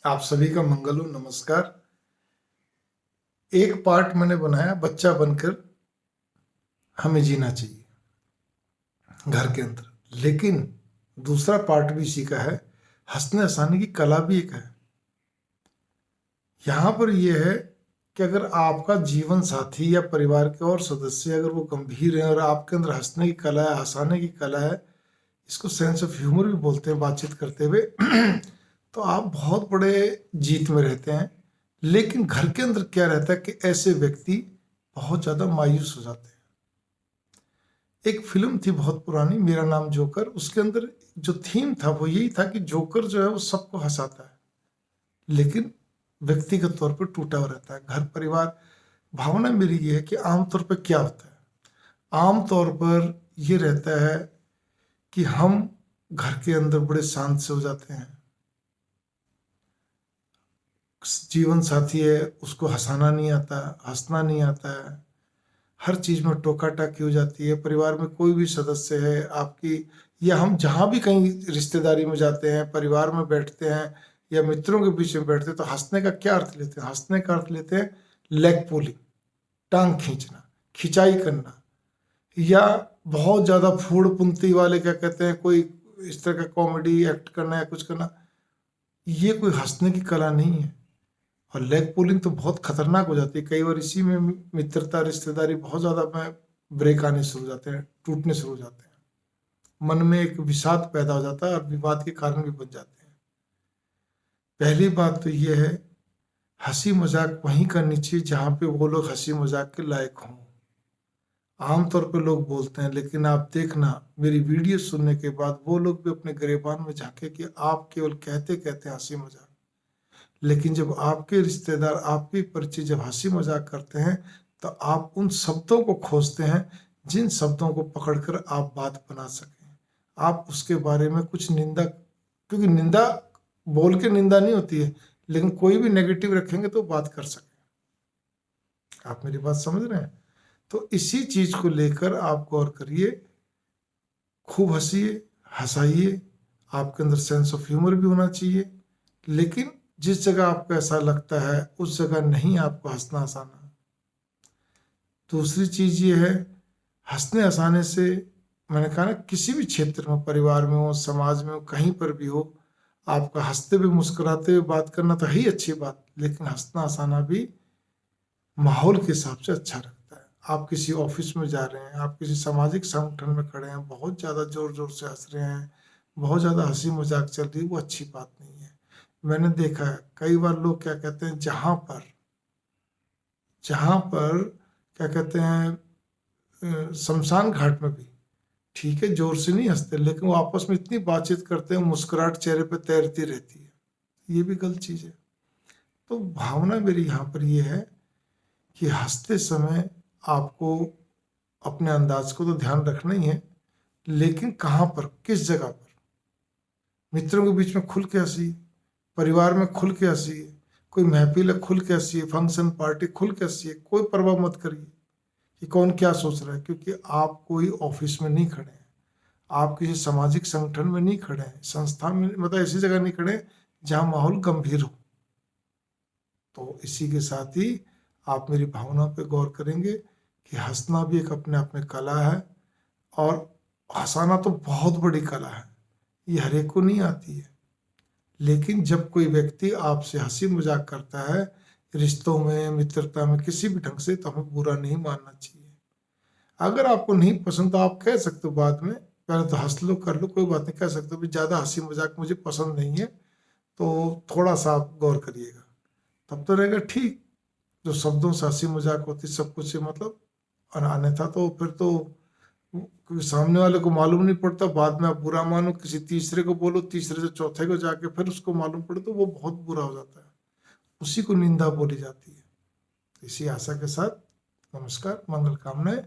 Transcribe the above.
आप सभी का मंगल हो। नमस्कार। एक पार्ट मैंने बनाया, बच्चा बनकर हमें जीना चाहिए घर के अंदर, लेकिन दूसरा पार्ट भी इसी का है, हंसने हंसाने की कला भी एक है। यहाँ पर यह है कि अगर आपका जीवन साथी या परिवार के और सदस्य अगर वो गंभीर हैं और आपके अंदर हंसने की कला है, हंसाने की कला है, इसको सेंस ऑफ ह्यूमर भी बोलते हैं बातचीत करते हुए तो आप बहुत बड़े जीत में रहते हैं। लेकिन घर के अंदर क्या रहता है कि ऐसे व्यक्ति बहुत ज़्यादा मायूस हो जाते हैं। एक फिल्म थी बहुत पुरानी, मेरा नाम जोकर, उसके अंदर जो थीम था वो यही था कि जोकर जो है वो सबको हंसाता है, लेकिन व्यक्तिगत तौर पर टूटा हुआ रहता है। घर परिवार भावना मेरी ये है कि आमतौर पर क्या होता है, आमतौर पर ये रहता है कि हम घर के अंदर बड़े शांत से हो जाते हैं। जीवन साथी है, उसको हंसाना नहीं आता, हंसना नहीं आता है, हर चीज में टोका टाकी हो जाती है। परिवार में कोई भी सदस्य है आपकी, या हम जहाँ भी कहीं रिश्तेदारी में जाते हैं, परिवार में बैठते हैं या मित्रों के बीच में बैठते हैं, तो हंसने का क्या अर्थ लेते हैं? हंसने का अर्थ लेते हैं लेग पुलिंग, टांग खींचना, खिंचाई करना, या बहुत ज्यादा फूड़ पुंती वाले क्या कहते हैं, कोई इस तरह का कॉमेडी एक्ट करना या कुछ करना, ये कोई हंसने की कला नहीं है। और लेग पुलिंग तो बहुत खतरनाक हो जाती है। कई बार इसी में मित्रता रिश्तेदारी बहुत ज्यादा में ब्रेक आने शुरू हो जाते हैं, टूटने शुरू हो जाते हैं, मन में एक विषाद पैदा हो जाता है और विवाद के कारण भी बन जाते हैं। पहली बात तो ये है, हंसी मजाक वहीं करनी चाहिए जहाँ पे वो लोग हंसी मजाक के लायक हों। आमतौर पे लोग बोलते हैं, लेकिन आप देखना मेरी वीडियो सुनने के बाद वो लोग भी अपने गिरेबान में झांके कि आप केवल कहते कहते हंसी मजाक, लेकिन जब आपके रिश्तेदार, आपके परिचित जब हंसी मजाक करते हैं तो आप उन शब्दों को खोजते हैं जिन शब्दों को पकड़कर आप बात बना सकें। आप उसके बारे में कुछ निंदा, क्योंकि निंदा बोल के निंदा नहीं होती है, लेकिन कोई भी नेगेटिव रखेंगे तो बात कर सकें। आप मेरी बात समझ रहे हैं? तो इसी चीज को लेकर आप गौर करिए, खूब हंसिए, हंसाइए, आपके अंदर सेंस ऑफ ह्यूमर भी होना चाहिए, लेकिन जिस जगह आपको ऐसा लगता है उस जगह नहीं आपको हंसना हंसाना। दूसरी चीज ये है, हंसने हंसाने से, मैंने कहा ना, किसी भी क्षेत्र में, परिवार में हो, समाज में हो, कहीं पर भी हो, आपका हंसते हुए मुस्कुराते हुए बात करना तो है ही अच्छी बात, लेकिन हंसना हंसाना भी माहौल के हिसाब से अच्छा रखता है। आप किसी ऑफिस में जा रहे हैं, आप किसी सामाजिक संगठन में खड़े हैं, बहुत ज्यादा जोर जोर से हंस रहे हैं, बहुत ज्यादा हंसी मजाक चल रही है, वो अच्छी बात नहीं है। मैंने देखा है कई बार लोग क्या कहते हैं, जहां पर क्या कहते हैं, शमशान घाट में भी ठीक है जोर से नहीं हंसते, लेकिन वो आपस में इतनी बातचीत करते हैं, मुस्कुराहट चेहरे पे तैरती रहती है। ये भी गलत चीज है। तो भावना मेरी यहाँ पर ये है कि हंसते समय आपको अपने अंदाज को तो ध्यान रखना ही है, लेकिन कहाँ पर, किस जगह पर? मित्रों के बीच में खुल के हंसी, परिवार में खुल के हंसी, कोई महफिल है खुल के हंसी, फंक्शन पार्टी खुल के हंसी, कोई परवाह मत करिए कि कौन क्या सोच रहा है, क्योंकि आप कोई ऑफिस में नहीं खड़े हैं, आप किसी सामाजिक संगठन में नहीं खड़े हैं, संस्था में, मतलब ऐसी जगह नहीं खड़े जहां माहौल गंभीर हो। तो इसी के साथ ही आप मेरी भावना पे गौर करेंगे कि हंसना भी एक अपने आप में कला है, और हंसाना तो बहुत बड़ी कला है, ये हर एक को नहीं आती है। लेकिन जब कोई व्यक्ति आपसे हंसी मजाक करता है, रिश्तों में, मित्रता में, किसी भी ढंग से, तो हमें बुरा नहीं मानना चाहिए। अगर आपको नहीं पसंद तो आप कह सकते हो बाद में, पहले तो हंस लो, कर लो, कोई बात नहीं, कह सकते हो भी ज्यादा हंसी मजाक मुझे पसंद नहीं है, तो थोड़ा सा आप गौर करिएगा, तब तो रहेगा ठीक। जो शब्दों से हंसी मजाक होती सब कुछ से मतलब, और अन्यथा तो फिर तो, क्योंकि सामने वाले को मालूम नहीं पड़ता, बाद में आप बुरा मानो, किसी तीसरे को बोलो, तीसरे से चौथे को जाके फिर उसको मालूम पड़े, तो वो बहुत बुरा हो जाता है, उसी को निंदा बोली जाती है। इसी आशा के साथ नमस्कार, मंगल कामनाएं।